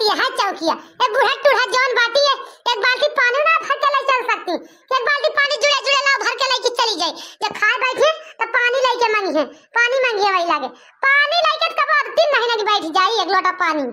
यह चौकिया ए बूढ़ा टूढ़ा जौन बाटी है एक बाल्टी पानी ना भर के ले चल सकती। एक बाल्टी पानी जुड़े जुड़े लाओ भर के लेके चली जाई। जब खाए बैठे तो पानी लेके मांगी है, पानी मांगी वही लागे पानी लेके कब 3 महीने की बैठ जाई एक लोटा पानी।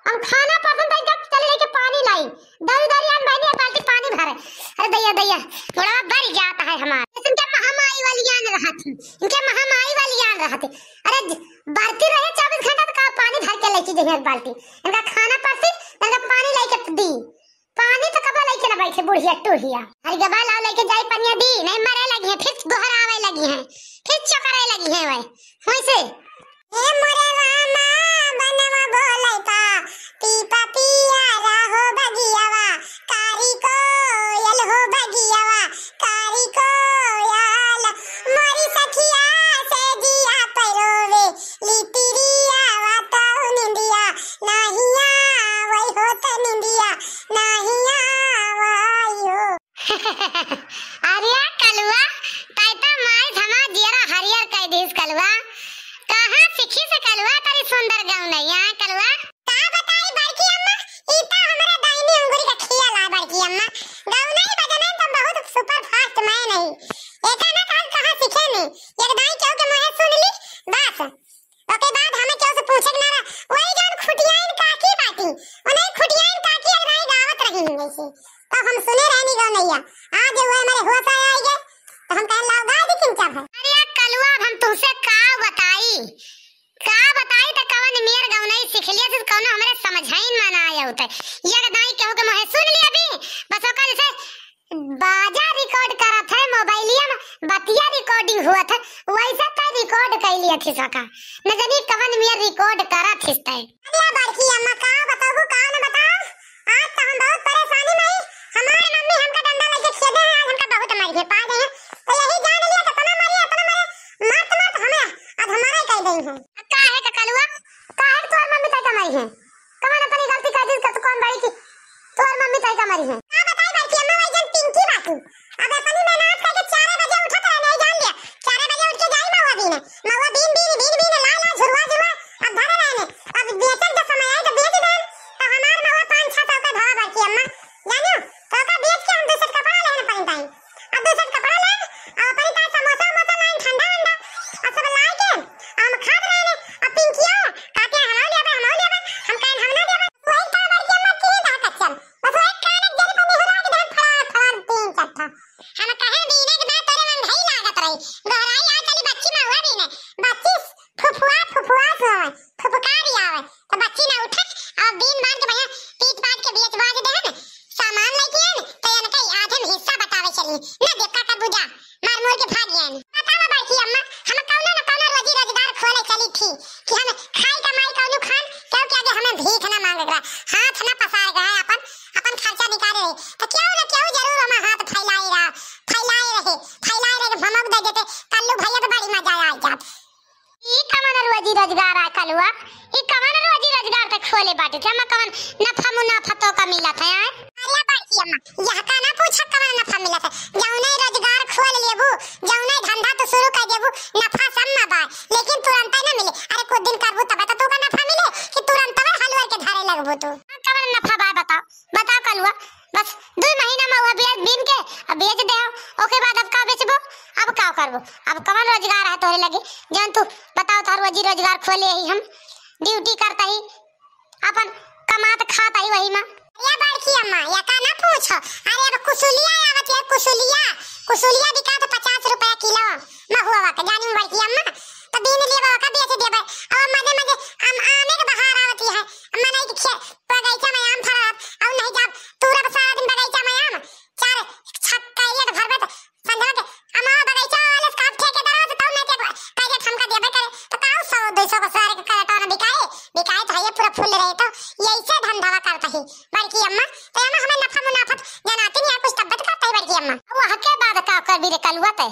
हम खाना पसंद है जब चले लेके पानी लाई दरी दरियान बहनी एक बाल्टी पानी भरे। अरे दैया दैया थोड़ा बढ़ जाता है हमारा। इनके महामारी वाली यान रहती, इनके महामारी वाली यान रहती। अरे बढ़ती रहे 24 घंटा तो पानी भर के लेके जाइए एक बाल्टी। इनका खाना पसी इनका पानी लेके दी, पानी तो कब लेके ना बैठे बुढ़िया टूढ़िया। अरे गबा लाओ लेके जाई पनिया दी नहीं मरे लगी है फिर गोहर आवे लगी है फिर चकरे लगी है वही वैसे ए मोरे रामा बनवा बोलैता पीपा पियारा हो बगियावा कारी कोयल हो बगियावा कारी कोयल मोरी सखिया से जिया परोवे लिपिरिया वाता निंदिया नाहिया वही होता निंदिया नाहिया वायो। अरे कलवा तैता माय धमा जेरा हरियर कह दिस कलवा कहां सीखी से कलवा तारी सुंदर गाउन है यहाँ कलवा का बताई बड़की अम्मा ई त हमरे दाहिनी अंगुरी का खिया ला बड़की अम्मा गाउन ही बजाना तो बहुत सुपर फास्ट मैं नहीं एका ना काल कहां सीखे नहीं एक दाई क्यों के मुंह सुन ली बस ओके बाद हमें क्यों से पूछे ना वही जान खुटियाइन काकी बाती उन्हें खुटियाइन काकी एक दाई गावत रही है वैसे तो हम सुने रहनी गौनैया आज वो हमारे होश आए गए तो हम कह लाओ गाय दिखिन क्या है। अरे कलवा हम तुमसे का बताई तो कवन मेर गौनई सीख लिया तो कौन हमरे समझाइन माना आया होता है। ये दाई कहो के मोहे सुन लिया भी बस ओकर से बाजा रिकॉर्ड करत है मोबाइलिया में बतिया रिकॉर्डिंग हुआ था वैसा का रिकॉर्ड कर लिया थी सका न जानी कवन मेर रिकॉर्ड करत थी तय। अरे बड़की अम्मा का बताओ का न बताओ आज तो हम बहुत परेशानी में हमारे मम्मी हमका डंडा लेके खेदे हैं आज हमका बहुत मार के पा गए हैं तो यही जान लिया तो तना मारे मत हमें अब हमारा ही कह देई है का है का कलवा का है तोर मम्मी तय का मारी है कवन अपनी गलती कर दी तो कौन बड़ी की तोर मम्मी तय का मारी है का बताई बड़की अम्मा वही जन पिंकी बाकी अब अपनी मेहनत करके 4 बजे उठत रहे नहीं जान लिया 4 बजे उठ के जाई मौवा बीन ला ला झुरवा अब धरे रहने अब बेचन का समय आए तो बेच देन तो हमार मौवा 5-6 सौ का भाव बड़की अम्मा जानो तो का बेच के हम दूसरा कपड़ा लेने पड़ता है अब दूसरा कपड़ा ले और अपनी का समोसा मोसा लाइन ठंडा ठंडा और सब ला के हम खा रहे अब पिंकिया काटे हमारे लिए हम ना देबे वही का बड़की अम्मा की दा कच्चन बस एक कान एक जरी बनी हरा के धन फड़ा 3 चट्टा हम कहे दीने के बाद तेरे मन भाई लागत रही गहराई आ चली बच्ची में हुआ भी ने बच्ची फुफुआ सोए फुफकारी आवे तो बच्ची ना उठे और दिन बांध के भैया पीट पाट के बेच बाज दे न सामान लेके आने तो न कई आधे में हिस्सा बतावे चली न देखा का बुझा मार मोर के भाग गए बतावा बड़की अम्मा हम कौनो न कौनो रोजी रोजगार खोले चली थी कि हम खाई कमाई कौनो खान क्यों कि आगे हमें भीख ना मांग रहा हाथ ना पसार रहा अपन खर्चा निकाल रहे तो क्यों न क्यों जरूर हम हाथ फैलाए रहे भमक दे देते कल्लू भैया तो बड़ी मजा आ जात ई कवन रोजी रोजगार आ कलवा ई कवन रोजी रोजगार तक खोले बाटे हम कवन नफा मुनाफा तो का मिला था यार। अरे बड़की अम्मा यह का ना पूछा कवन नफा मिला था जौने रोजगार खोल लेबू जौने धंधा तो शुरू कर देबू नफा सब में बा लेकिन तुरंत ना मिले। अरे कुछ दिन करबू तब तो का नफा मिले कि तुरंत हलवा के धारे लगबू तू कवन नफा बा बताओ कलवा बस 2 महीना में वो बीन के अब बेच दे ओके बाद अब का बेचबो अब का करबो अब कवन रोजगार है तोरे लगे जन तू बताओ तार रोजी रोजगार खोले ही हम ड्यूटी करता ही अपन कमात खाता ही वही में। ये बड़की अम्मा या का ना पूछो अरे अब कुसुलिया आवत है कुसुलिया बिका तो 50 रुपया किलो महुआ का जानी बड़की अम्मा तो बीन लेबा का बेच देबे अब मजे हम आने के बाहर आवती है अम्मा नहीं कि बगीचा में आम फरा और नहीं जब पूरा सारा दिन बगीचा में आम 4 छक्का ये तो भरबे तो संध्या के अम्मा बगीचा वाले काम ठेकेदार तो नहीं के काजे ठमका देबे करे तो का 100-200 का सारे के काटोना बिकाए तो ये पूरा फुल रहे तो यही से धंधा करता है बड़की अम्मा तो अम्मा हमें नफा मुनाफा जनाती नहीं कुछ तब्बत करता है बड़की अम्मा वह के बाद का कर भी रे कलवा ते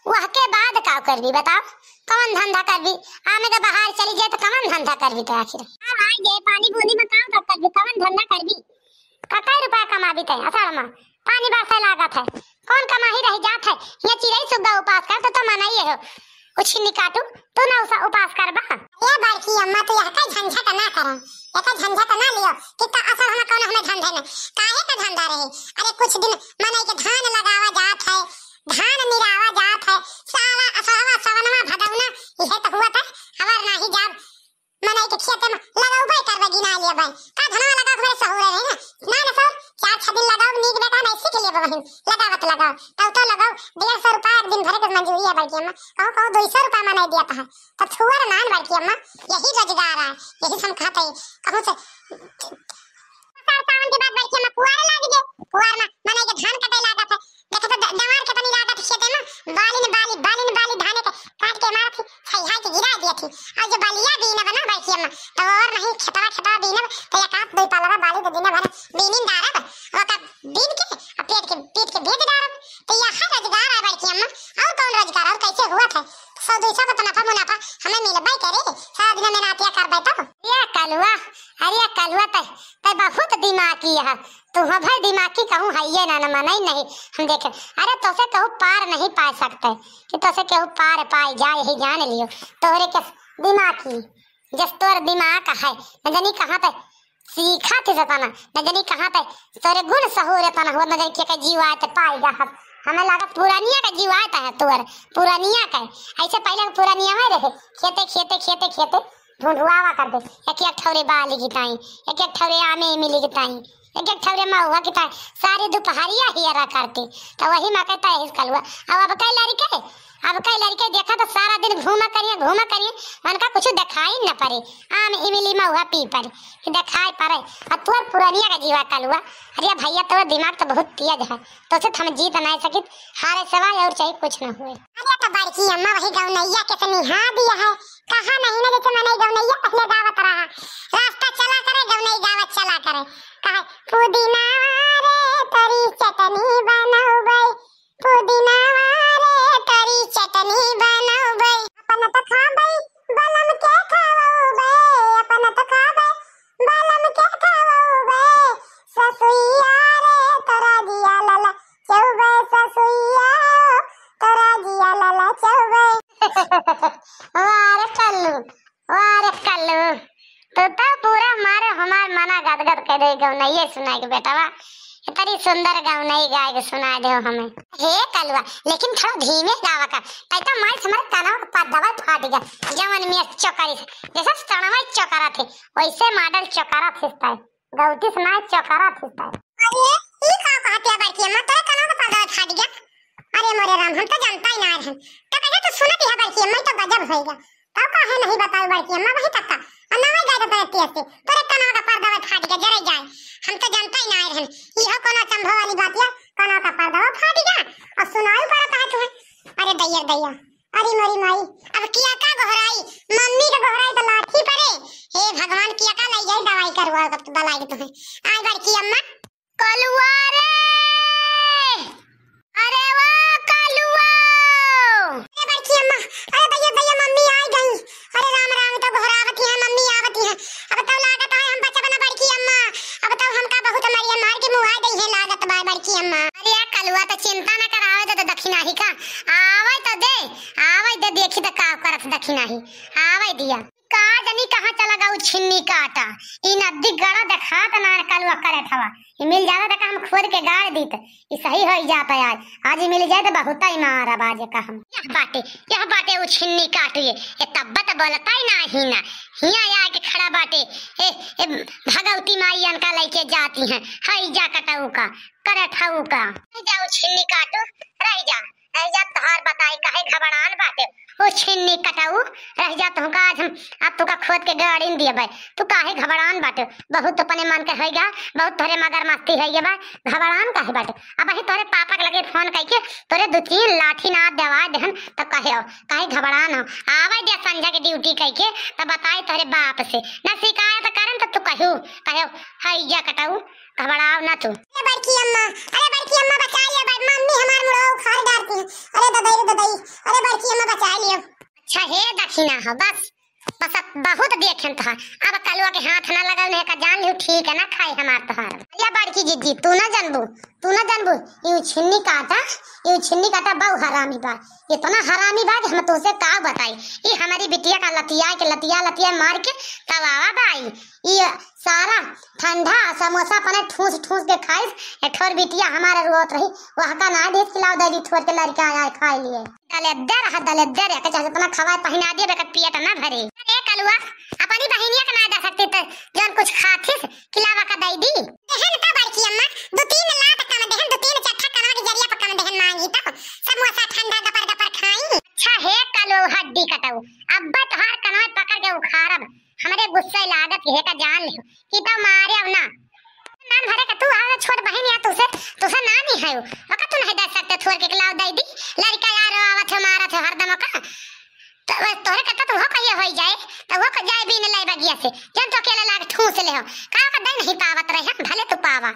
वह के बाद का कर भी बताओ कौन धंधा कर भी आने के बाहर चली जाए तो कौन धंधा कर भी तो आखिर हां ये पानी बूंदी में काम कर भी कौन धंधा कर भी कतई रुपया कमा भी ते असल में पानी बरसे लागत है कौन कमा ही रह जात है ये चिड़ै सुग्गा उपास कर तो मनाइए हो कुछ निकाटू तू ना उपास करबा। ये बड़की अम्मा तो यह का झंझट ना करा, ये का झंझट ना लियो कि का असल हम कौन हमें धंधे में काहे का धंधा रहे। अरे कुछ दिन मने के धान लगावा जात है, धान निरावा जात है, साला असलवा सवनवा भदौना यह तो हुआ था हमार नाही जाब मने के खेत में लगाउबे करबे गिना लिए भाई का धनवा लगा के सहुरे नहीं ना ना सर 4-6 दिन लगाओ नीक बेटा नहीं सीख लिए बहिन लगावत लगाओ तो लगाओ 150 रुपया एक दिन भरे के मंजूरी है बड़की अम्मा। कहो 200 रुपया में नहीं दिया है तो छुअर मान बड़की अम्मा, यही रोजगार है, यही हम खाते हैं कहूं से सावन के बाद बड़की अम्मा पुआर लाग गए, पुआर में मने के धान कटे लागत है देखो तो दवार के तनी लागत खेते में बाली धान के काट के मार थी छइहा के गिरा दिया थी और जो बालिया बीना बना बड़की अम्मा तो और नहीं खतवा बीना तो एक आध दो पालवा बाली तो दिन भर बीनिन डारब ओका बीन के पीट के भेज डारब तो यह रोजगार है बड़की अम्मा। और कौन रोजगार और कैसे हुआ था 100-200 का नफा मुनाफा हमें मिलबे करे सारा दिन में नातिया करबे तब। ये कलवा अरे कलवा ते बहुत दिमागी है तू, हां भाई दिमागी कहूं है ये ना माने नहीं हम देखे। अरे तो से कहूं पार नहीं पा सकते कि तो से कहूं पार पाई जाए ही जान लियो तोरे के दिमागी जस तोर दिमाग है न जानी कहां पे सीखा थे सताना न जानी कहां पे तोरे गुण सहूर तना हो न जानी के जीवात पाई जा हमें लगा पुरानिया का जीवात है तोर पुरानिया का ऐसे पहले पुरानिया में रहे खेते ढूंढवावा कर दे एक ठौरे बाली गिताई एक ठौरे आमे मिली गिताई एक ठौरे महुआ गिताई सारी दोपहरिया ही अरा करती तो वही मैं कहता है कलवा। अब कई लड़के देखा तो सारा दिन घूमा करिए उनका कुछ दिखाई न पड़े आम इमली महुआ पी पर दिखाई पड़े और तोर पुरानिया का जीवा कलवा। अरे भैया तोर दिमाग तो बहुत तेज है तो से हम जीत नहीं सकित हारे सवाल और चाहिए कुछ न हुए। अरे तो बड़की अम्मा वही गौनैया के निहा दिया है कहा नहीं ना जैसे मैंने गौनैया पहले गावत रहा रास्ता चला करे गौनई गावत चला करे कहा पुदीना रे तरी चटनी बनाओ पुदीना रे तरी चटनी बनाओ अपन तो खाबे बलम के खाओ अपन तो खाबे बलम के खाओ ससुइया रे तोरा जिया लला चौबे ससुइया तोरा जिया लला चौबे। वारे कल्लू तो पूरा मारे हमार मना गदगद कर दे गौनैया सुनाई के बेटावा इतनी सुंदर गौनई गाय के सुना दे हमें। हे कलवा लेकिन थोड़ा धीमे गावा का तो मार समझ तनाव का दवाई फाट गया जवन में चौकारी जैसा तनाव चौकारा थे वैसे मॉडल चौकारा खिसता है गौती सुनाई चौकारा खिसता है। अरे ई का कहते बड़की अम्मा तोरे तनाव का दवाई फाट गया। अरे मोरे राम हम तो जानता ही ना है तो कहे तो सुनती है बड़की अम्मा तो गजब होएगा तो काहे नहीं बताओ बड़की अम्मा वही तक का अनावे गाय तो तेज से तोरे तनाव का पर्दा फाट गया जरे जाए हम तो जानता ही ना है यह कोनो संभव वाली बात है कोनो का पर्दा फाट गया और सुनाई पड़ा है तुम्हें। अरे दैया अरे मोरी माई अब किया का गोहराई मम्मी का गोहराई तो लाठी पड़े हे भगवान किया का ले जाए दवाई करवा कब तो दलाई तुम्हें आज बड़की अम्मा कलुआ रे अरे वाह कलुआ अरे बड़की अम्मा अरे दैया मम्मी आ गई। अरे राम तो गोहरावती है मम्मी आवती है अब तो लागत है हम बच्चा बना बड़की अम्मा अब तो हमका बहुत मरिया मार के मुंह आ गई है लागत बाय बड़की अम्मा। अरे यार कलुआ तो चिंता न करावे तो दक्षिणा ही का आवे तो दे देखी तो का करत दक्षिणा ही आवे दिया का जनी कहां चला गऊ छिन्नी काटा इ नदी गड़ा देखा त ना कलुआ करे थवा इ मिल जावे त हम खोद के गाड़ दीत इ सही हो जाता आज मिल जाए तो बहुत ही मारा बाजे का हम यह बाटे वो छिन्नी काटिए ये तब्बत बोलता ही ना हिया आ के खड़ा बाटे ए भगवती माई अनका लेके जाती हैं हई जा कटाऊ का करे ठाऊ का जाओ छिन्नी काटो रह जा तहार बताई काहे घबरान बाटे वो छिन्नी कटाऊ रह जा तुमका आज हम अब तुका खोद के गाड़ी दिए भाई तू काहे घबरान बाटे बहुत अपने मन के होइगा बहुत तोरे मगर मस्ती है ये भाई घबरान काहे बाटे अब ही तोरे पापा के लगे फोन करके तोरे 2-3 लाठी ना दवा देहन तो काहे घबरान हो आवे दे संजय के ड्यूटी करके तो बताई तोरे बाप से ना शिकायत करन तो तू कहो हई जा कटाऊ घबराओ ना तू। अरे बड़की अम्मा बचाइए भाई मम्मी हमार मुड़ो उखाड़ डालती है। अरे ददाई अरे बड़की अम्मा बचा लियो। अच्छा हे दक्षिणा हो बस बस अब बहुत देखें तो अब कलुआ के हाथ ना लगा नहीं का जान लियो ठीक है ना खाए हमार तोहार या बड़की जिद्दी तू ना जानबू यू छिन्नी काटा बहु हरामी बा ये तो ना हरामी बा हम तो से का बताई ये हमारी बिटिया का लतिया मार के तवावा बाई ये सारा ठंडा समोसा पने ठूस के खाइस ठोर बिटिया हमारे रोत रही वह का ना दे खिलाओ दे ठोर के लड़का आया खाई लिए दलेदर के चाहे तना खवाए पहिना दिए बेकर पेट ना भरे अरे कलुआ अपनी बहनिया का ना दे सकते तो जन कुछ खाथिस खिलावा का दई दी देहन का बड़की अम्मा 2-3 लाख का में देहन 2-3 चट्टा कनवा के जरिया पक्का में देहन मांगी तो समोसा ठंडा गपर खाई अच्छा है कलो हड्डी कटाऊ अब्बा तोहार कनवा पकड़ के उखाड़ब हमरे गुस्सा लागत है का जान ले कि तो मारे अब ना नाम भरे का तू आ छोट बहन या तुसे ना नहीं है ओका तू नहीं दे सकते थोर के खिलाओ दई दी लड़का यार आवत मारत हरदम का तो तोरे कत्ता तो हो कहिए होई जाए तो वो को जाए भी न लाई बगिया से जन तो अकेले लाग ठूस ले हो का दई नहीं पावत रहे भले तू पावा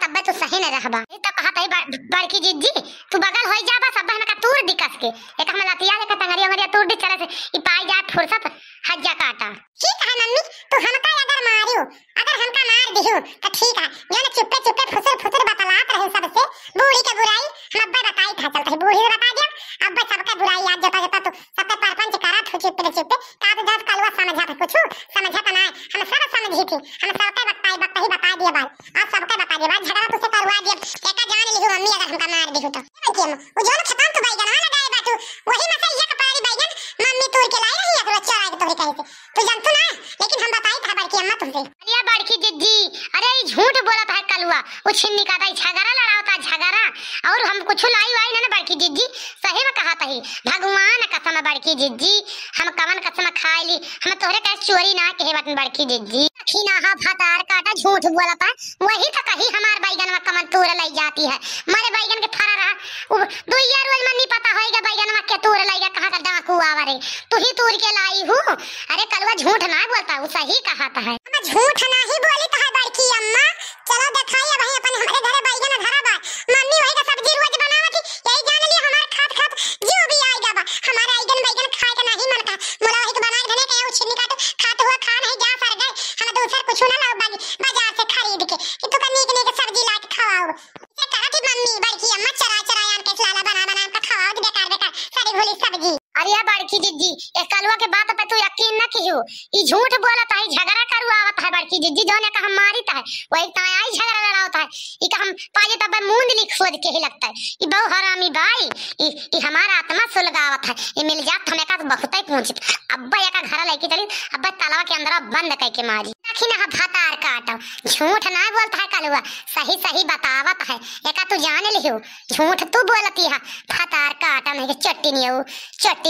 तब तू सही न रहबा ई त कहत है बड़की जिज्जी तू बगल होई जा बस अब का तूर दिकस के एक हम लतिया ले टंगरिया मरिया तूर दी चले से ई पाई जा फुर्सत हज्जा काटा ठीक है मम्मी तू हमका अगर मारियो अगर हमका मार दियो तो ठीक है जाने चुपके फुसर बतलात रहे सबसे बूढ़ी के बुराई हम अब्बा बताई था चलता है बूढ़ी बता दिया अब्बा सबका बुराई याद जता तो सबका परपंच करत हो चुप का तो दस कलवा समझा कुछ समझा ना हम सब समझी थी हम सबके बता दिया बात आप सबके बता दिया बात झगड़ा तुझसे करवा दिया एका जान लियो मम्मी अगर हमका मार दियो तो वो जो खत्म तो बैगन ना लगाए बातू वही मसा ये कपारी बैगन मम्मी तोड़ के लाई रही है तो अच्छा आए तोरे कहे तू जानतो ना लेकिन हम बताई था बड़की अम्मा तुमसे अरे बड़की जिद्दी अरे झूठ बोलत है कलुआ वो छिन्नी का दाई झगड़ा लड़ाता झगड़ा और हम कुछ लाई वाई ना बड़की जिद्दी सही में कहा तही भगवान कसम बड़की जिद्दी हम कवन कसम खाई ली हम तोरे कहे चोरी ना कहे बटन बड़की जिद्दी खीना हा फतार काटा झूठ बोलता वही तो कही हमार बैगन में कमन तोड़ लाई जाती है मारे बैगन के फरा रहा दुइया रोज मन नहीं पता होएगा बैगन में के तोड़ लाईगा कहां का डाकू आवारे तू ही तोड़ के लाई हूं अरे कलवा झूठ ना बोलता वो सही कहाता है हम झूठ ना ही बोली तो है बड़की अम्मा चलो दिखाइए भाई अपन हमारे घरे बैगन धरा बा मम्मी वही का सब्जी रोज बनावती यही जान लिए हमार खात जो भी आएगा बा हमारा बैगन खाए का नहीं मन का मोला वही के बना के धने के छिन्नी काट खात हुआ खा नहीं जा सर गए हम दूसरा कुछ ना लाओ बाजार से खरीद के कि तू कनी के सब्जी ला के खवाओ से कहा कि मम्मी बड़की अम्मा चरा यार के लाला बना के खवाओ बेकार सारी भोली सब्जी अरे यार बड़की जिद्दी एक कलवा के बात पे तू यकीन न कियो ई झूठ बोलत है झगड़ा करवावत है बड़की जिद्दी जोने का हम मारित है वही ताई आई झगड़ा लड़ावत है ई का हम पाजे तब मुंड लिख खोद के ही लगता है ई बहु हरामी भाई ई हमारा आत्मा सुलगावत है ई मिल जात हमें का बहुत ही पूछत अब्बा या का घर लेके चली अब्बा तालाब के अंदर बंद करके मारी देखी ना भातार काटो झूठ ना बोलता है कलवा सही बतावत है एका तू जान लियो झूठ तू बोलती है भातार काटा नहीं चट्टी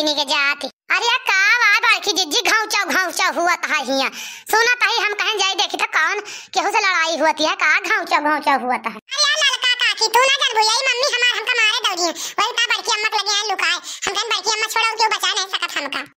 के जाती अरे का आवाज बड़की जिज्जी घावचा हुआ था हिया सुना था हम कहीं जाई देखी था कौन केहू से लड़ाई हुई है का घावचा हुआ था अरे लड़का काकी तू ना जान भैया मम्मी हमार हमका मारे दौड़ी वही ता बड़की अम्मा के लगे लुकाए हम कहीं बड़की अम्मा छोड़ो क्यों बचा नहीं सकत हमका